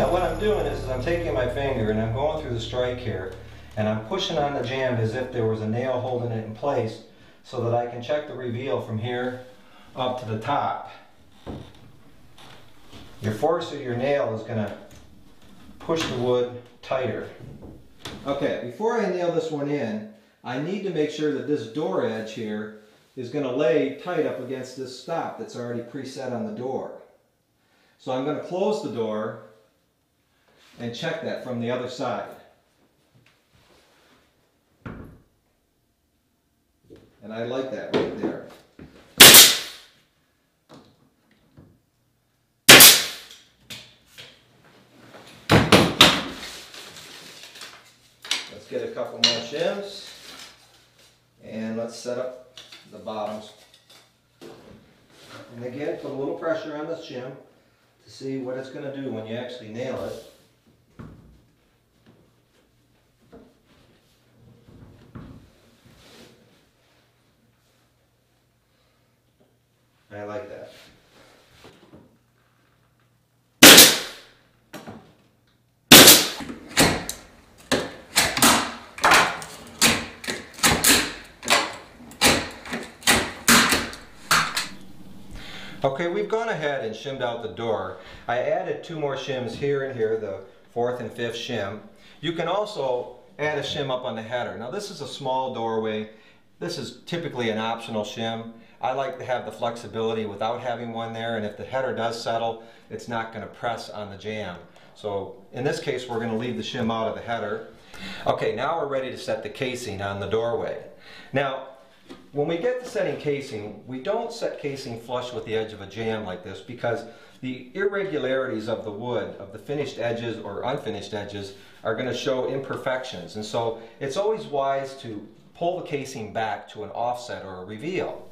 Now what I'm doing is I'm taking my finger and I'm going through the strike here and I'm pushing on the jamb as if there was a nail holding it in place so that I can check the reveal from here up to the top. Your force of your nail is going to push the wood tighter. Okay, before I nail this one in, I need to make sure that this door edge here is going to lay tight up against this stop that's already preset on the door. So I'm going to close the door and check that from the other side. And I like that right there. Let's get a couple more shims and let's set up the bottoms. And again, put a little pressure on the shim to see what it's going to do when you actually nail it. I like that. Okay, we've gone ahead and shimmed out the door. I added 2 more shims here and here, the 4th and 5th shim. You can also add a shim up on the header. Now this is a small doorway. This is typically an optional shim. I like to have the flexibility without having one there, and if the header does settle, it's not going to press on the jamb. So in this case, we're going to leave the shim out of the header. Okay, now we're ready to set the casing on the doorway. Now, when we get to setting casing, we don't set casing flush with the edge of a jamb like this because the irregularities of the wood, of the finished edges or unfinished edges, are going to show imperfections. And so it's always wise to pull the casing back to an offset or a reveal.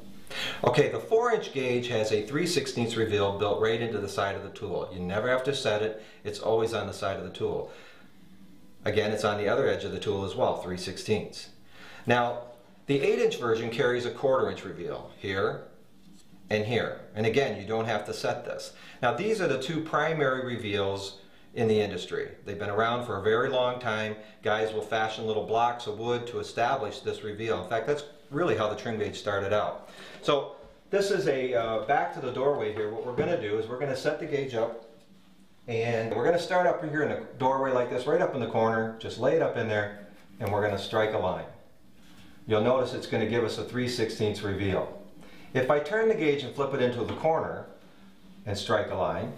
Okay, the 4-inch gauge has a 3/16 reveal built right into the side of the tool. You never have to set it, it's always on the side of the tool. Again, it's on the other edge of the tool as well, 3/16. Now, the 8-inch version carries a 1/4-inch reveal here and here. And again, you don't have to set this. Now, these are the 2 primary reveals in the industry. They've been around for a very long time. Guys will fashion little blocks of wood to establish this reveal. In fact, that's really how the trim gauge started out. So this is a back to the doorway here. What we're going to do is we're going to set the gauge up, and we're going to start up here in the doorway like this, right up in the corner. Just lay it up in there, and we're going to strike a line. You'll notice it's going to give us a 3/16 reveal. If I turn the gauge and flip it into the corner and strike a line,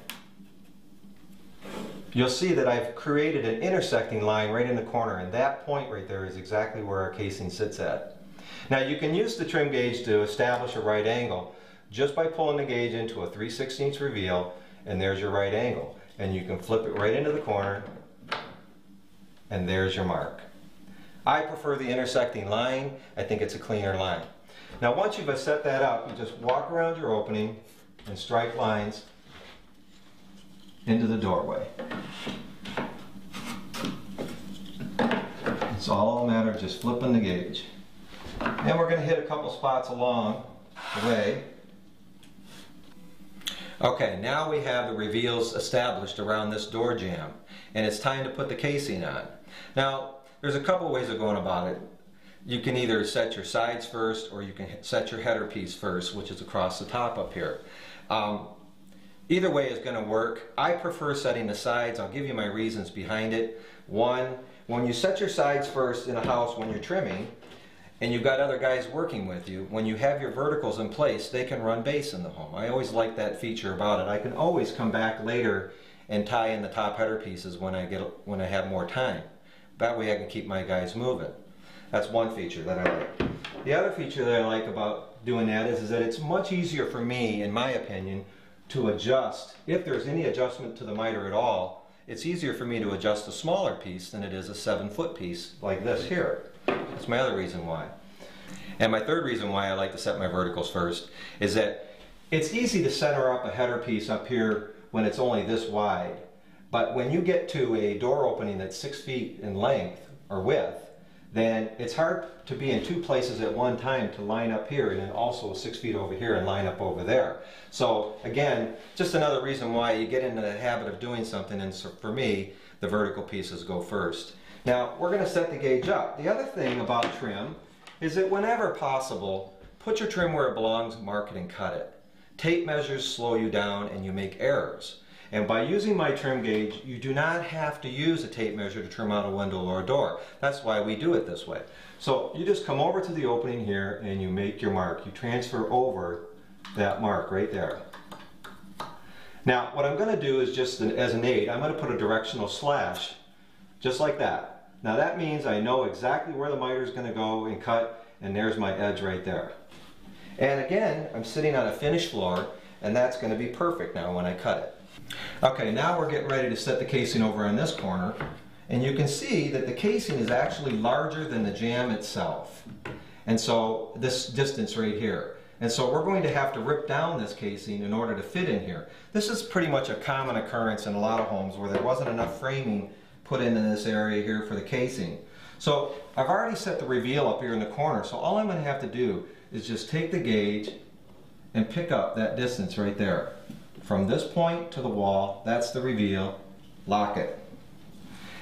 you'll see that I've created an intersecting line right in the corner, and that point right there is exactly where our casing sits at. Now you can use the trim gauge to establish a right angle just by pulling the gauge into a 3/16 reveal, and there's your right angle. And you can flip it right into the corner, and there's your mark. I prefer the intersecting line. I think it's a cleaner line. Now once you've set that up, you just walk around your opening and strike lines into the doorway. It's all a matter of just flipping the gauge. And we're going to hit a couple spots along the way. Okay, now we have the reveals established around this door jamb, and it's time to put the casing on. Now, there's a couple ways of going about it. You can either set your sides first, or you can set your header piece first, which is across the top up here. Either way is going to work. I prefer setting the sides. I'll give you my reasons behind it. One, when you set your sides first in a house when you're trimming, and you've got other guys working with you, when you have your verticals in place, they can run base in the home. I always like that feature about it. I can always come back later and tie in the top header pieces when I have more time. That way I can keep my guys moving. That's one feature that I like. The other feature that I like about doing that is that it's much easier for me, in my opinion, to adjust. If there's any adjustment to the miter at all, it's easier for me to adjust a smaller piece than it is a 7-foot piece like this here. That's my other reason why. And my third reason why I like to set my verticals first is that it's easy to center up a header piece up here when it's only this wide. But when you get to a door opening that's 6 feet in length or width, then it's hard to be in two places at one time to line up here and then also 6 feet over here and line up over there. So again, just another reason why you get into the habit of doing something, and so for me, the vertical pieces go first. Now we're going to set the gauge up. The other thing about trim is that whenever possible, put your trim where it belongs, mark it and cut it. Tape measures slow you down and you make errors. And by using my trim gauge, you do not have to use a tape measure to trim out a window or a door. That's why we do it this way. So you just come over to the opening here and you make your mark. You transfer over that mark right there. Now what I'm going to do is, just as an aid, I'm going to put a directional slash just like that. Now that means I know exactly where the miter is going to go and cut, and there's my edge right there. And again, I'm sitting on a finished floor, and that's going to be perfect now when I cut it. Okay, now we're getting ready to set the casing over on this corner, and you can see that the casing is actually larger than the jamb itself. And so this distance right here. And so we're going to have to rip down this casing in order to fit in here. This is pretty much a common occurrence in a lot of homes where there wasn't enough framing put into this area here for the casing. So I've already set the reveal up here in the corner, so all I'm going to have to do is just take the gauge and pick up that distance right there. From this point to the wall, that's the reveal, lock it.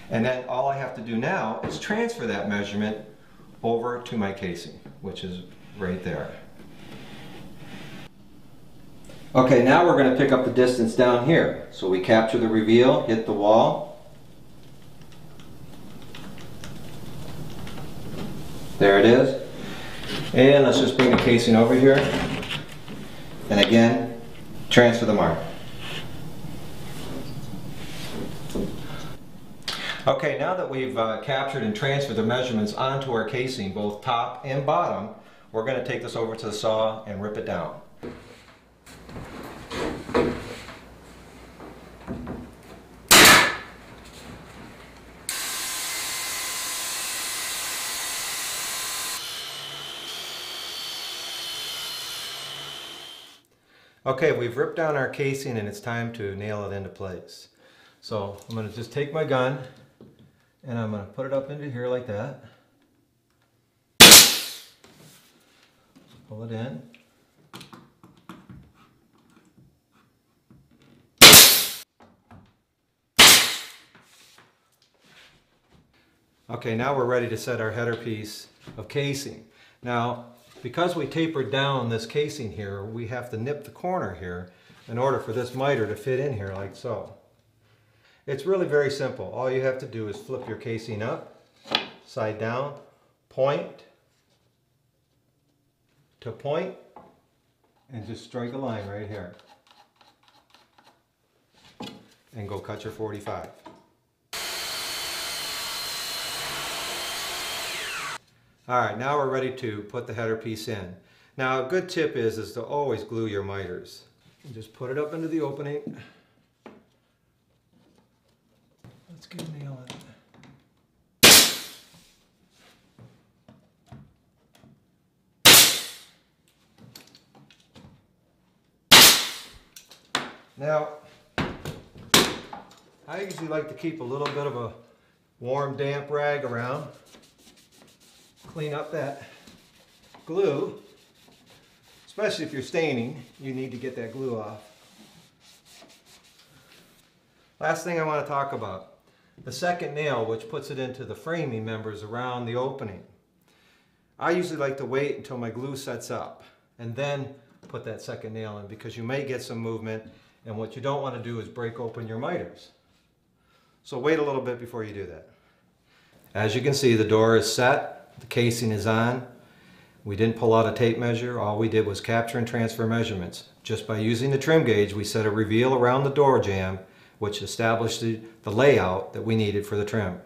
And then all I have to do now is transfer that measurement over to my casing, which is right there. Okay, now we're going to pick up the distance down here. So we capture the reveal, hit the wall. There it is. And let's just bring the casing over here. And again, transfer the mark. Okay, now that we've captured and transferred the measurements onto our casing, both top and bottom, we're going to take this over to the saw and rip it down. Okay, we've ripped down our casing and it's time to nail it into place. So I'm going to just take my gun and I'm going to put it up into here like that. Pull it in. Okay, now we're ready to set our header piece of casing. Now, because we tapered down this casing here, we have to nip the corner here in order for this miter to fit in here like so. It's really very simple. All you have to do is flip your casing up, side down, point to point, and just strike a line right here. And go cut your 45. Alright, now we're ready to put the header piece in. Now a good tip is to always glue your miters. Just put it up into the opening. Let's get a nail in it. Now, I usually like to keep a little bit of a warm, damp rag around. Clean up that glue, especially if you're staining, you need to get that glue off. Last thing I want to talk about, the second nail, which puts it into the framing members around the opening. I usually like to wait until my glue sets up and then put that second nail in, because you may get some movement, and what you don't want to do is break open your miters. So wait a little bit before you do that. As you can see, the door is set. The casing is on. We didn't pull out a tape measure. All we did was capture and transfer measurements. Just by using the trim gauge, we set a reveal around the door jamb, which established the layout that we needed for the trim.